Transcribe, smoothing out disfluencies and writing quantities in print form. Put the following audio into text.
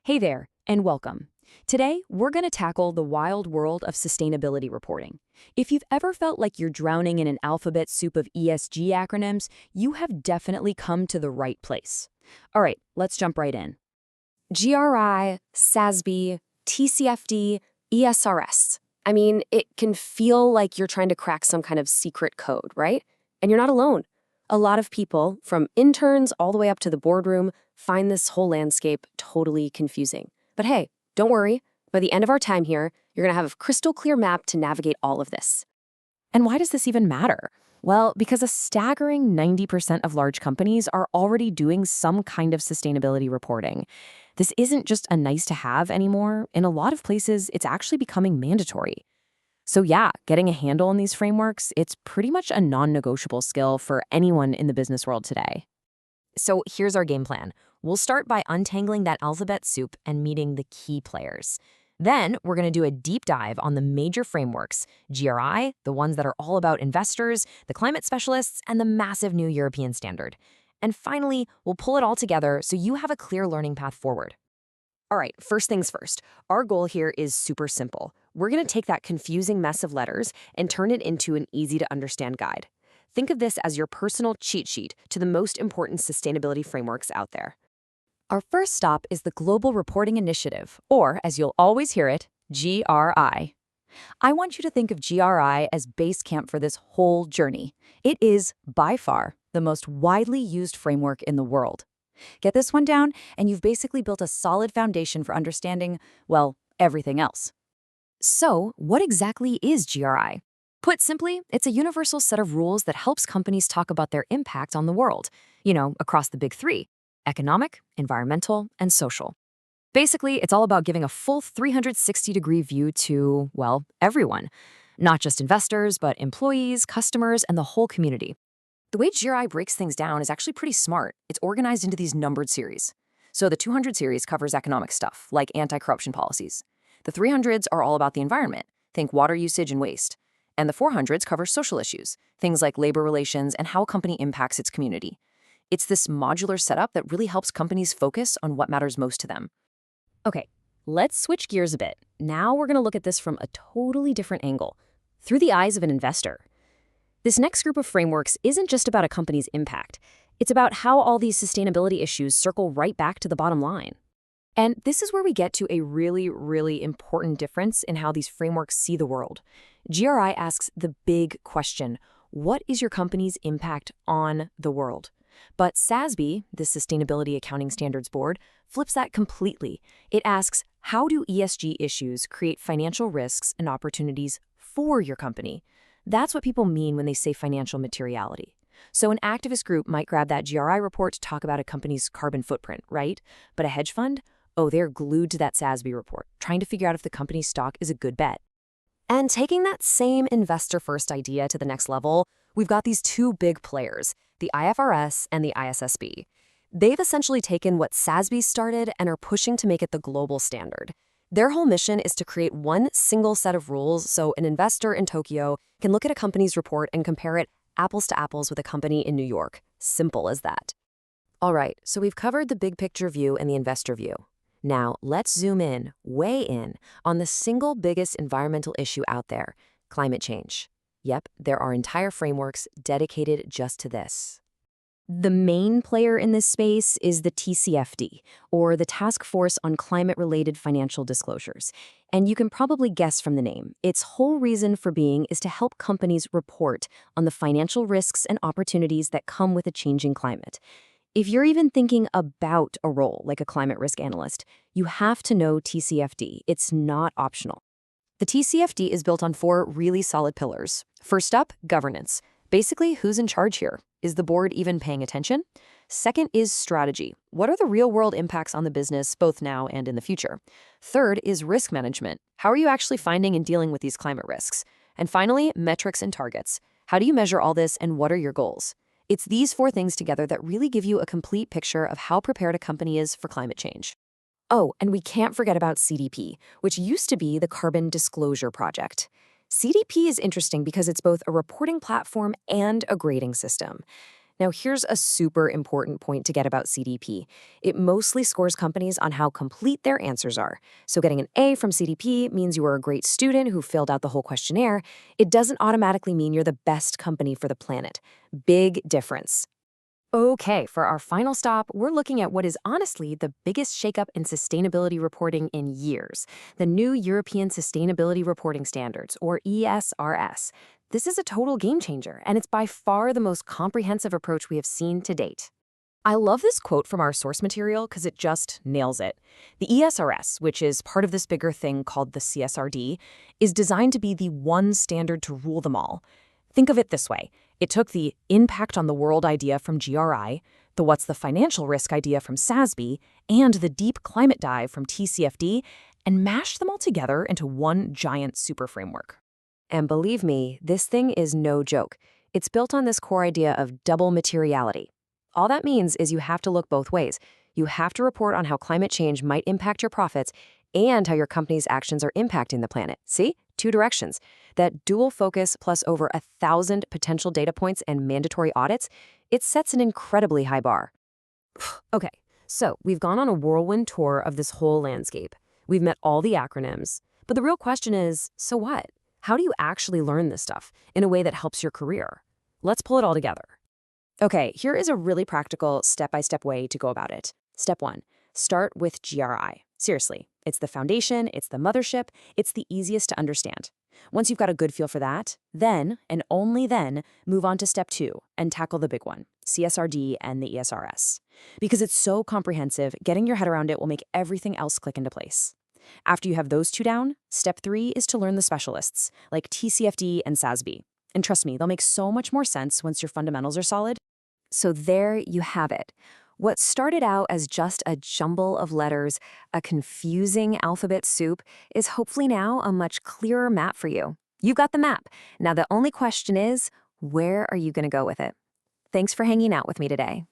Hey there, and welcome. Today, we're going to tackle the wild world of sustainability reporting. If you've ever felt like you're drowning in an alphabet soup of ESG acronyms, you have definitely come to the right place. All right, let's jump right in. GRI, SASB, TCFD, ESRS. I mean, it can feel like you're trying to crack some kind of secret code, right? And you're not alone. A lot of people, from interns all the way up to the boardroom, find this whole landscape totally confusing. But hey, don't worry. By the end of our time here, you're going to have a crystal clear map to navigate all of this. And why does this even matter? Well, because a staggering 90% of large companies are already doing some kind of sustainability reporting. This isn't just a nice to have anymore. In a lot of places, it's actually becoming mandatory. So yeah, getting a handle on these frameworks, it's pretty much a non-negotiable skill for anyone in the business world today. So here's our game plan. We'll start by untangling that alphabet soup and meeting the key players. Then we're going to do a deep dive on the major frameworks, GRI, the ones that are all about investors, the climate specialists, and the massive new European standard. And finally, we'll pull it all together so you have a clear learning path forward. All right, first things first. Our goal here is super simple. We're going to take that confusing mess of letters and turn it into an easy-to-understand guide. Think of this as your personal cheat sheet to the most important sustainability frameworks out there. Our first stop is the Global Reporting Initiative, or as you'll always hear it, GRI. I want you to think of GRI as base camp for this whole journey. It is, by far, the most widely used framework in the world. Get this one down, and you've basically built a solid foundation for understanding, well, everything else. So, what exactly is GRI? Put simply, it's a universal set of rules that helps companies talk about their impact on the world, across the big three: economic, environmental, and social. Basically, it's all about giving a full 360-degree view to, well, everyone. Not just investors, but employees, customers, and the whole community. The way GRI breaks things down is actually pretty smart. It's organized into these numbered series. So the 200 series covers economic stuff, like anti-corruption policies. The 300s are all about the environment, think water usage and waste. And the 400s cover social issues, things like labor relations and how a company impacts its community. It's this modular setup that really helps companies focus on what matters most to them. Okay, let's switch gears a bit. Now we're going to look at this from a totally different angle, through the eyes of an investor. This next group of frameworks isn't just about a company's impact. It's about how all these sustainability issues circle right back to the bottom line. And this is where we get to a really, really important difference in how these frameworks see the world. GRI asks the big question: what is your company's impact on the world? But SASB, the Sustainability Accounting Standards Board, flips that completely. It asks, how do ESG issues create financial risks and opportunities for your company? That's what people mean when they say financial materiality. So an activist group might grab that GRI report to talk about a company's carbon footprint, right? But a hedge fund? Oh, they're glued to that SASB report, trying to figure out if the company's stock is a good bet. And taking that same investor-first idea to the next level, we've got these two big players, the IFRS and the ISSB. They've essentially taken what SASB started and are pushing to make it the global standard. Their whole mission is to create one single set of rules so an investor in Tokyo can look at a company's report and compare it apples to apples with a company in New York. Simple as that. All right, so we've covered the big picture view and the investor view. Now, let's zoom in, way in, on the single biggest environmental issue out there: climate change. Yep, there are entire frameworks dedicated just to this. The main player in this space is the TCFD, or the Task Force on Climate-Related Financial Disclosures. And you can probably guess from the name, its whole reason for being is to help companies report on the financial risks and opportunities that come with a changing climate. If you're even thinking about a role like a climate risk analyst, you have to know TCFD. It's not optional. The TCFD is built on 4 really solid pillars. First up, governance. Basically, who's in charge here? Is the board even paying attention? Second is strategy. What are the real-world impacts on the business, both now and in the future? Third is risk management. How are you actually finding and dealing with these climate risks? And finally, metrics and targets. How do you measure all this, and what are your goals? It's these 4 things together that really give you a complete picture of how prepared a company is for climate change. Oh, and we can't forget about CDP, which used to be the Carbon Disclosure Project. CDP is interesting because it's both a reporting platform and a grading system. Now, here's a super important point to get about CDP. It mostly scores companies on how complete their answers are. So getting an A from CDP means you are a great student who filled out the whole questionnaire. It doesn't automatically mean you're the best company for the planet. Big difference. Okay, for our final stop, we're looking at what is honestly the biggest shakeup in sustainability reporting in years, the new European Sustainability Reporting Standards, or ESRS. This is a total game changer, and it's by far the most comprehensive approach we have seen to date. I love this quote from our source material because it just nails it. The ESRS, which is part of this bigger thing called the CSRD, is designed to be the one standard to rule them all. Think of it this way. It took the impact on the world idea from GRI, the what's the financial risk idea from SASB, and the deep climate dive from TCFD, and mashed them all together into one giant super framework. And believe me, this thing is no joke. It's built on this core idea of double materiality. All that means is you have to look both ways. You have to report on how climate change might impact your profits and how your company's actions are impacting the planet. See? Two directions. That dual focus plus over 1,000 potential data points and mandatory audits, it sets an incredibly high bar. Okay, so we've gone on a whirlwind tour of this whole landscape. We've met all the acronyms. But the real question is, so what? How do you actually learn this stuff in a way that helps your career? Let's pull it all together. Okay, here is a really practical step-by-step way to go about it. Step 1, start with GRI. Seriously, it's the foundation, it's the mothership, it's the easiest to understand. Once you've got a good feel for that, then, and only then, move on to step 2 and tackle the big one, CSRD and the ESRS. Because it's so comprehensive, getting your head around it will make everything else click into place. After you have those two down, step 3 is to learn the specialists, like TCFD and SASB. And trust me, they'll make so much more sense once your fundamentals are solid. So there you have it. What started out as just a jumble of letters, a confusing alphabet soup, is hopefully now a much clearer map for you. You've got the map. Now the only question is, where are you going to go with it? Thanks for hanging out with me today.